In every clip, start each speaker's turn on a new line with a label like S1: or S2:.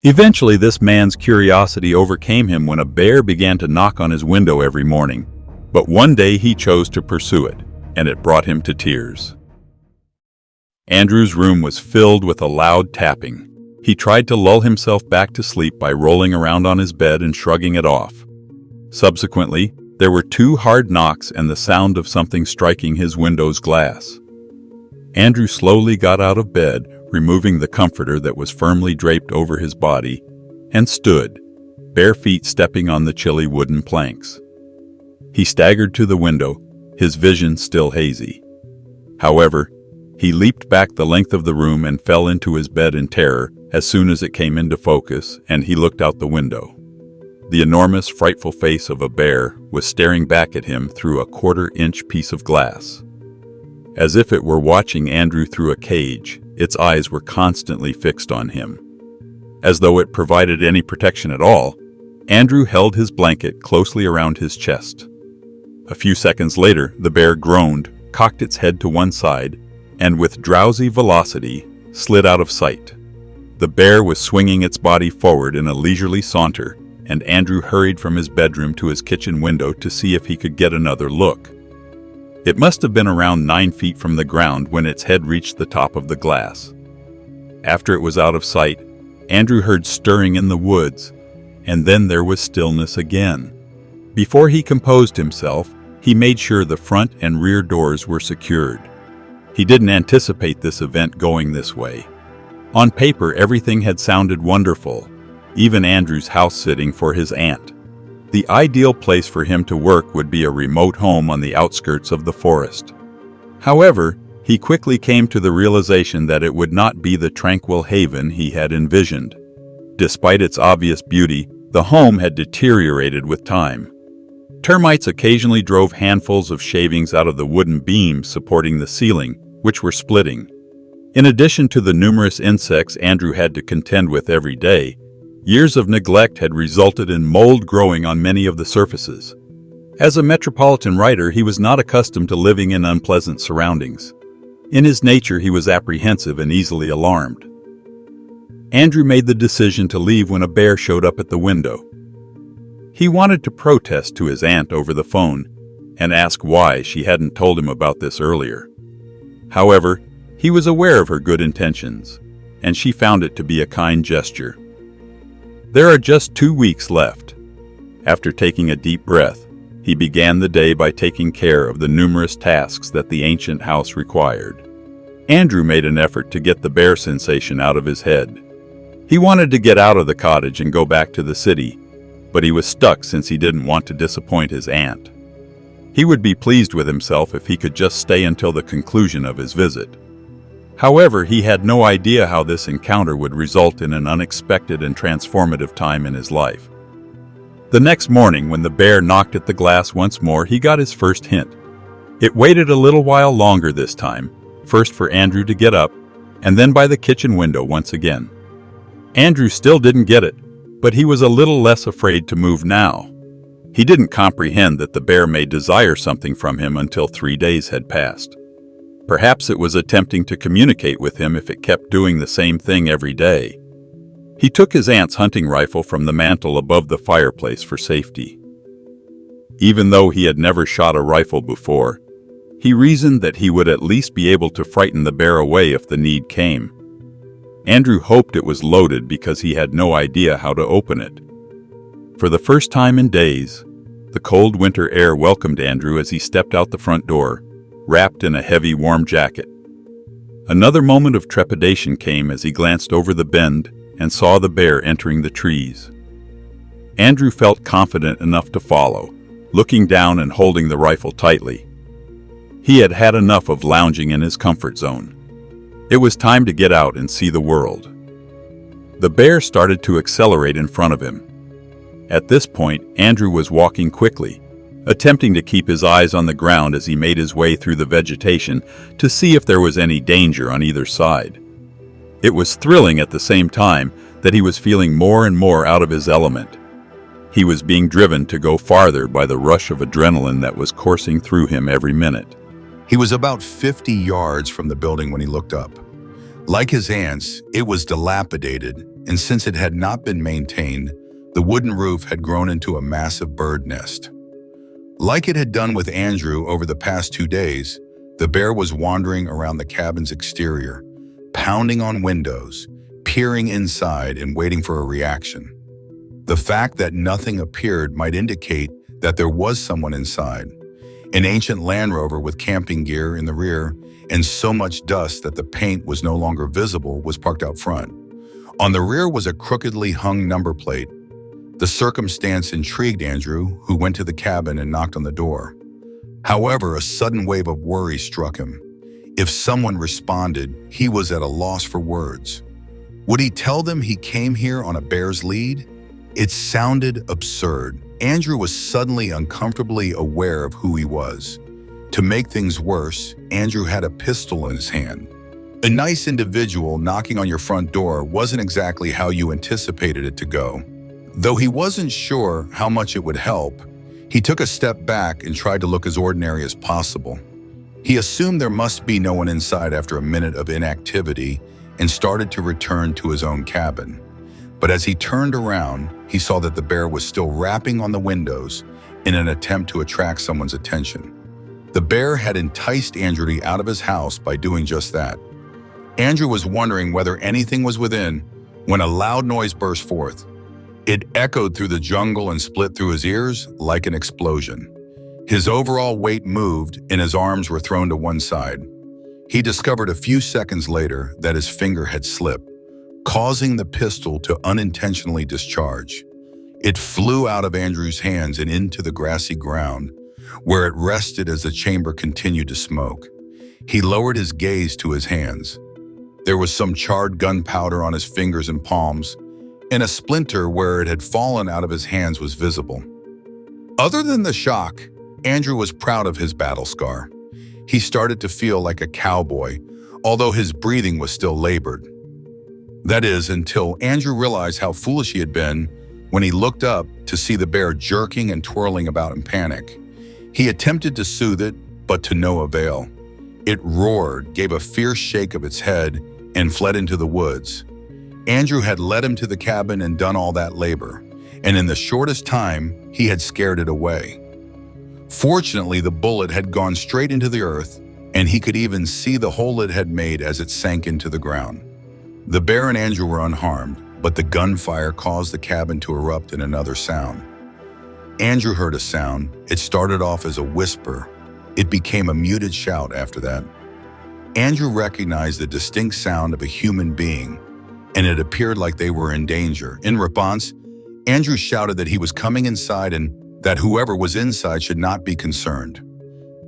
S1: Eventually, this man's curiosity overcame him when a bear began to knock on his window every morning. But one day he chose to pursue it, and it brought him to tears. Andrew's room was filled with a loud tapping. He tried to lull himself back to sleep by rolling around on his bed and shrugging it off. Subsequently, there were 2 hard knocks and the sound of something striking his window's glass. Andrew slowly got out of bed, removing the comforter that was firmly draped over his body, and stood, bare feet stepping on the chilly wooden planks. He staggered to the window, his vision still hazy. However, he leaped back the length of the room and fell into his bed in terror as soon as it came into focus and he looked out the window. The enormous, frightful face of a bear was staring back at him through a 1/4-inch piece of glass. As if it were watching Andrew through a cage, its eyes were constantly fixed on him. As though it provided any protection at all, Andrew held his blanket closely around his chest. A few seconds later, the bear groaned, cocked its head to one side, and with drowsy velocity, slid out of sight. The bear was swinging its body forward in a leisurely saunter, and Andrew hurried from his bedroom to his kitchen window to see if he could get another look. It must have been around 9 feet from the ground when its head reached the top of the glass. After it was out of sight, Andrew heard stirring in the woods, and then there was stillness again. Before he composed himself, he made sure the front and rear doors were secured. He didn't anticipate this event going this way. On paper, everything had sounded wonderful, even Andrew's house-sitting for his aunt. The ideal place for him to work would be a remote home on the outskirts of the forest. However, he quickly came to the realization that it would not be the tranquil haven he had envisioned. Despite its obvious beauty, the home had deteriorated with time. Termites occasionally drove handfuls of shavings out of the wooden beams supporting the ceiling, which were splitting. In addition to the numerous insects Andrew had to contend with every day, years of neglect had resulted in mold growing on many of the surfaces. As a metropolitan writer, he was not accustomed to living in unpleasant surroundings. In his nature, he was apprehensive and easily alarmed. Andrew made the decision to leave when a bear showed up at the window. He wanted to protest to his aunt over the phone and ask why she hadn't told him about this earlier. However, he was aware of her good intentions, and she found it to be a kind gesture. There are just 2 weeks left. After taking a deep breath, he began the day by taking care of the numerous tasks that the ancient house required. Andrew made an effort to get the bear sensation out of his head. He wanted to get out of the cottage and go back to the city, but he was stuck since he didn't want to disappoint his aunt. He would be pleased with himself if he could just stay until the conclusion of his visit. However, he had no idea how this encounter would result in an unexpected and transformative time in his life. The next morning, when the bear knocked at the glass once more, he got his first hint. It waited a little while longer this time, first for Andrew to get up, and then by the kitchen window once again. Andrew still didn't get it, but he was a little less afraid to move now. He didn't comprehend that the bear may desire something from him until 3 days had passed. Perhaps it was attempting to communicate with him if it kept doing the same thing every day. He took his aunt's hunting rifle from the mantel above the fireplace for safety. Even though he had never shot a rifle before, he reasoned that he would at least be able to frighten the bear away if the need came. Andrew hoped it was loaded because he had no idea how to open it. For the first time in days, the cold winter air welcomed Andrew as he stepped out the front door, wrapped in a heavy, warm jacket. Another moment of trepidation came as he glanced over the bend and saw the bear entering the trees. Andrew felt confident enough to follow, looking down and holding the rifle tightly. He had had enough of lounging in his comfort zone. It was time to get out and see the world. The bear started to accelerate in front of him. At this point, Andrew was walking quickly, attempting to keep his eyes on the ground as he made his way through the vegetation to see if there was any danger on either side. It was thrilling at the same time that he was feeling more and more out of his element. He was being driven to go farther by the rush of adrenaline that was coursing through him every minute.
S2: He was about 50 yards from the building when he looked up. Like his aunt's, it was dilapidated and since it had not been maintained, the wooden roof had grown into a massive bird nest. Like it had done with Andrew over the past 2 days, the bear was wandering around the cabin's exterior, pounding on windows, peering inside and waiting for a reaction. The fact that nothing appeared might indicate that there was someone inside. An ancient Land Rover with camping gear in the rear and so much dust that the paint was no longer visible was parked out front. On the rear was a crookedly hung number plate. The circumstance intrigued Andrew, who went to the cabin and knocked on the door. However, a sudden wave of worry struck him. If someone responded, he was at a loss for words. Would he tell them he came here on a bear's lead? It sounded absurd. Andrew was suddenly uncomfortably aware of who he was. To make things worse, Andrew had a pistol in his hand. A nice individual knocking on your front door wasn't exactly how you anticipated it to go. Though he wasn't sure how much it would help, he took a step back and tried to look as ordinary as possible. He assumed there must be no one inside after a minute of inactivity and started to return to his own cabin. But as he turned around, he saw that the bear was still rapping on the windows in an attempt to attract someone's attention. The bear had enticed Andrew out of his house by doing just that. Andrew was wondering whether anything was within when a loud noise burst forth. It echoed through the jungle and split through his ears like an explosion. His overall weight moved and his arms were thrown to one side. He discovered a few seconds later that his finger had slipped, causing the pistol to unintentionally discharge. It flew out of Andrew's hands and into the grassy ground, where it rested as the chamber continued to smoke. He lowered his gaze to his hands. There was some charred gunpowder on his fingers and palms, and a splinter where it had fallen out of his hands was visible. Other than the shock, Andrew was proud of his battle scar. He started to feel like a cowboy, although his breathing was still labored. That is, until Andrew realized how foolish he had been when he looked up to see the bear jerking and twirling about in panic. He attempted to soothe it, but to no avail. It roared, gave a fierce shake of its head, and fled into the woods. Andrew had led him to the cabin and done all that labor, and in the shortest time, he had scared it away. Fortunately, the bullet had gone straight into the earth, and he could even see the hole it had made as it sank into the ground. The bear and Andrew were unharmed, but the gunfire caused the cabin to erupt in another sound. Andrew heard a sound. It started off as a whisper. It became a muted shout after that. Andrew recognized the distinct sound of a human being, and it appeared like they were in danger. In response, Andrew shouted that he was coming inside and that whoever was inside should not be concerned.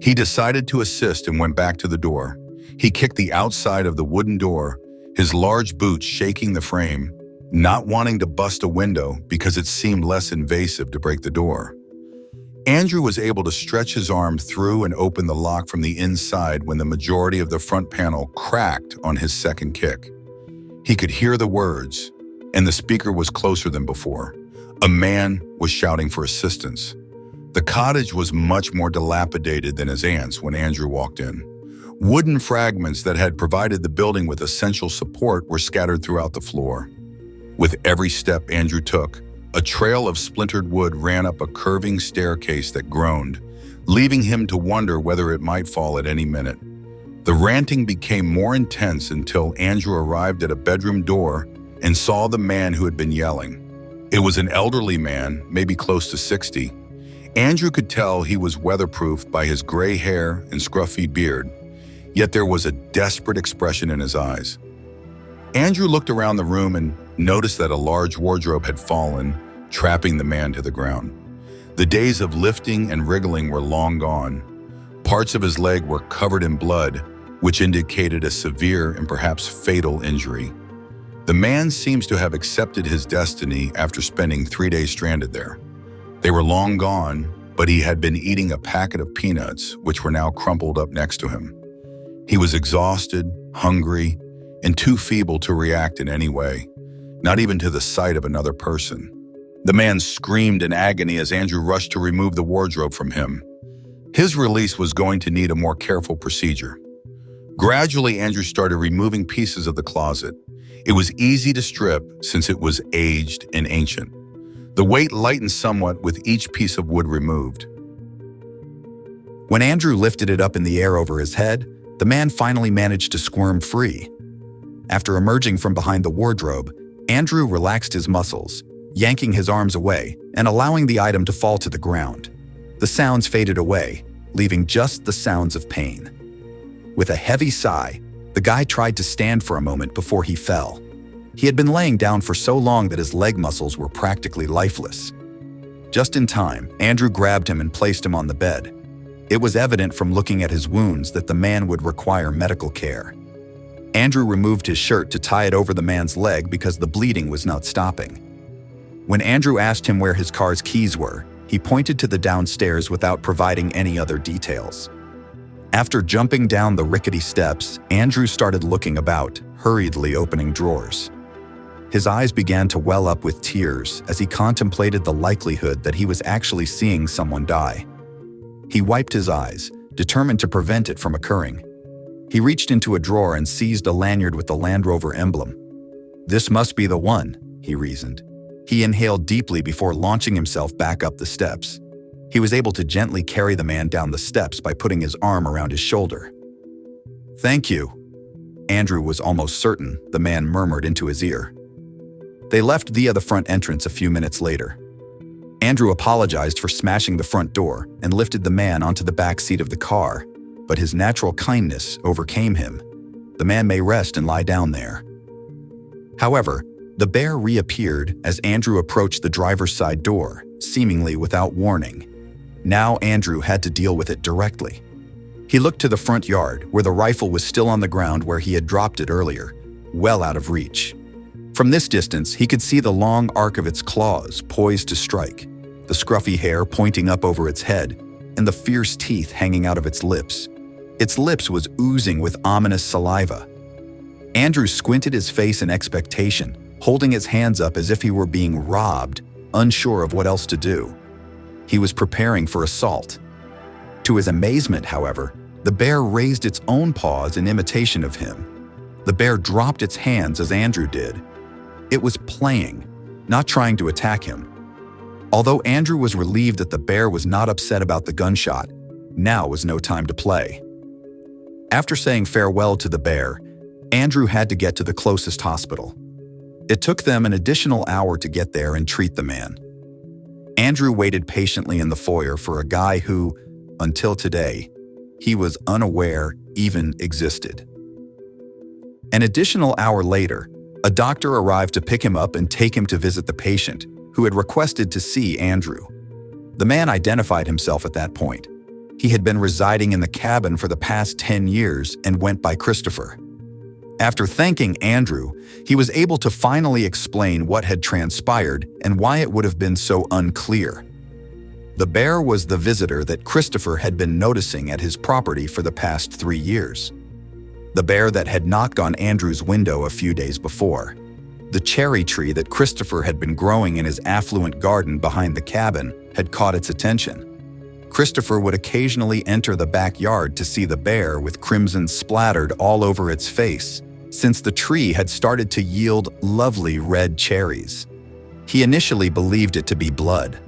S2: He decided to assist and went back to the door. He kicked the outside of the wooden door, his large boots shaking the frame, not wanting to bust a window because it seemed less invasive to break the door. Andrew was able to stretch his arm through and open the lock from the inside when the majority of the front panel cracked on his second kick. He could hear the words, and the speaker was closer than before. A man was shouting for assistance. The cottage was much more dilapidated than his aunt's when Andrew walked in. Wooden fragments that had provided the building with essential support were scattered throughout the floor. With every step Andrew took, a trail of splintered wood ran up a curving staircase that groaned, leaving him to wonder whether it might fall at any minute. The ranting became more intense until Andrew arrived at a bedroom door and saw the man who had been yelling. It was an elderly man, maybe close to 60. Andrew could tell he was weatherproofed by his gray hair and scruffy beard, yet there was a desperate expression in his eyes. Andrew looked around the room and noticed that a large wardrobe had fallen, trapping the man to the ground. The days of lifting and wriggling were long gone. Parts of his leg were covered in blood, which indicated a severe and perhaps fatal injury. The man seems to have accepted his destiny after spending 3 days stranded there. They were long gone, but he had been eating a packet of peanuts, which were now crumpled up next to him. He was exhausted, hungry, and too feeble to react in any way, not even to the sight of another person. The man screamed in agony as Andrew rushed to remove the wardrobe from him. His release was going to need a more careful procedure. Gradually, Andrew started removing pieces of the closet. It was easy to strip since it was aged and ancient. The weight lightened somewhat with each piece of wood removed.
S3: When Andrew lifted it up in the air over his head, the man finally managed to squirm free. After emerging from behind the wardrobe, Andrew relaxed his muscles, yanking his arms away and allowing the item to fall to the ground. The sounds faded away, leaving just the sounds of pain. With a heavy sigh, the guy tried to stand for a moment before he fell. He had been laying down for so long that his leg muscles were practically lifeless. Just in time, Andrew grabbed him and placed him on the bed. It was evident from looking at his wounds that the man would require medical care. Andrew removed his shirt to tie it over the man's leg because the bleeding was not stopping. When Andrew asked him where his car's keys were, he pointed to the downstairs without providing any other details. After jumping down the rickety steps, Andrew started looking about, hurriedly opening drawers. His eyes began to well up with tears as he contemplated the likelihood that he was actually seeing someone die. He wiped his eyes, determined to prevent it from occurring. He reached into a drawer and seized a lanyard with the Land Rover emblem. "This must be the one," he reasoned. He inhaled deeply before launching himself back up the steps. He was able to gently carry the man down the steps by putting his arm around his shoulder. "Thank you," Andrew was almost certain the man murmured into his ear. They left via the front entrance a few minutes later. Andrew apologized for smashing the front door and lifted the man onto the back seat of the car, but his natural kindness overcame him. The man may rest and lie down there. However, the bear reappeared as Andrew approached the driver's side door, seemingly without warning. Now Andrew had to deal with it directly. He looked to the front yard, where the rifle was still on the ground where he had dropped it earlier, well out of reach. From this distance, he could see the long arc of its claws poised to strike, the scruffy hair pointing up over its head, and the fierce teeth hanging out of its lips. Its lips was oozing with ominous saliva. Andrew squinted his face in expectation, holding his hands up as if he were being robbed, unsure of what else to do. He was preparing for assault. To his amazement, however, the bear raised its own paws in imitation of him. The bear dropped its hands as Andrew did. It was playing, not trying to attack him. Although Andrew was relieved that the bear was not upset about the gunshot, now was no time to play. After saying farewell to the bear, Andrew had to get to the closest hospital. It took them an additional hour to get there and treat the man. Andrew waited patiently in the foyer for a guy who, until today, he was unaware even existed. An additional hour later, a doctor arrived to pick him up and take him to visit the patient, who had requested to see Andrew. The man identified himself at that point. He had been residing in the cabin for the past 10 years and went by Christopher. After thanking Andrew, he was able to finally explain what had transpired and why it would have been so unclear. The bear was the visitor that Christopher had been noticing at his property for the past 3 years. The bear that had knocked on Andrew's window a few days before. The cherry tree that Christopher had been growing in his affluent garden behind the cabin had caught its attention. Christopher would occasionally enter the backyard to see the bear with crimson splattered all over its face, since the tree had started to yield lovely red cherries. He initially believed it to be blood.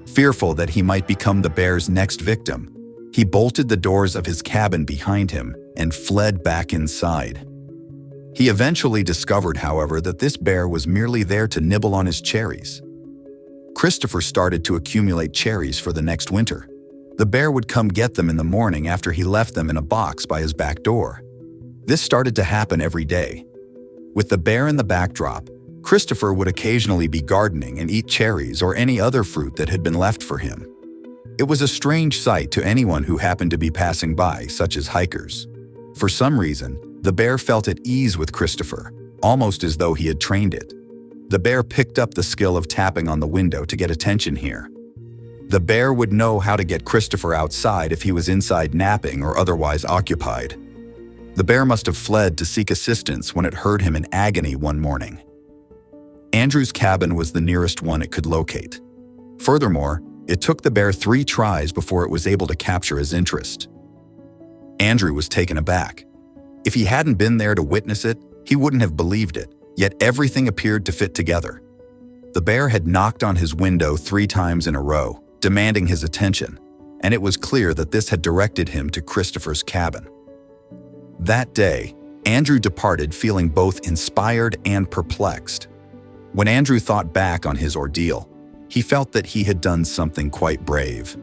S3: Fearful that he might become the bear's next victim, he bolted the doors of his cabin behind him and fled back inside. He eventually discovered, however, that this bear was merely there to nibble on his cherries. Christopher started to accumulate cherries for the next winter. The bear would come get them in the morning after he left them in a box by his back door. This started to happen every day. With the bear in the backdrop, Christopher would occasionally be gardening and eat cherries or any other fruit that had been left for him. It was a strange sight to anyone who happened to be passing by, such as hikers. For some reason, the bear felt at ease with Christopher, almost as though he had trained it. The bear picked up the skill of tapping on the window to get attention here. The bear would know how to get Christopher outside if he was inside napping or otherwise occupied. The bear must have fled to seek assistance when it heard him in agony one morning. Andrew's cabin was the nearest one it could locate. Furthermore, it took the bear 3 tries before it was able to capture his interest. Andrew was taken aback. If he hadn't been there to witness it, he wouldn't have believed it, yet everything appeared to fit together. The bear had knocked on his window 3 times in a row, demanding his attention, and it was clear that this had directed him to Christopher's cabin. That day, Andrew departed feeling both inspired and perplexed. When Andrew thought back on his ordeal, he felt that he had done something quite brave.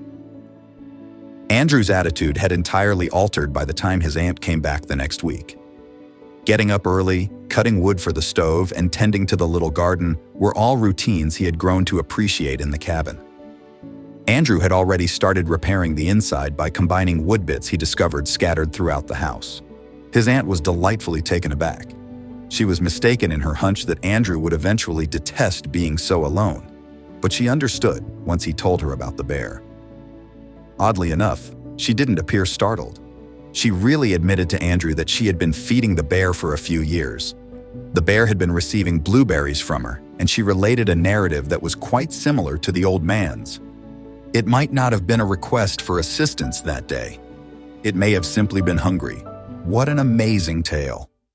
S3: Andrew's attitude had entirely altered by the time his aunt came back the next week. Getting up early, cutting wood for the stove, and tending to the little garden were all routines he had grown to appreciate in the cabin. Andrew had already started repairing the inside by combining wood bits he discovered scattered throughout the house. His aunt was delightfully taken aback. She was mistaken in her hunch that Andrew would eventually detest being so alone, but she understood once he told her about the bear. Oddly enough, she didn't appear startled. She really admitted to Andrew that she had been feeding the bear for a few years. The bear had been receiving blueberries from her, and she related a narrative that was quite similar to the old man's. It might not have been a request for assistance that day. It may have simply been hungry. What an amazing tale.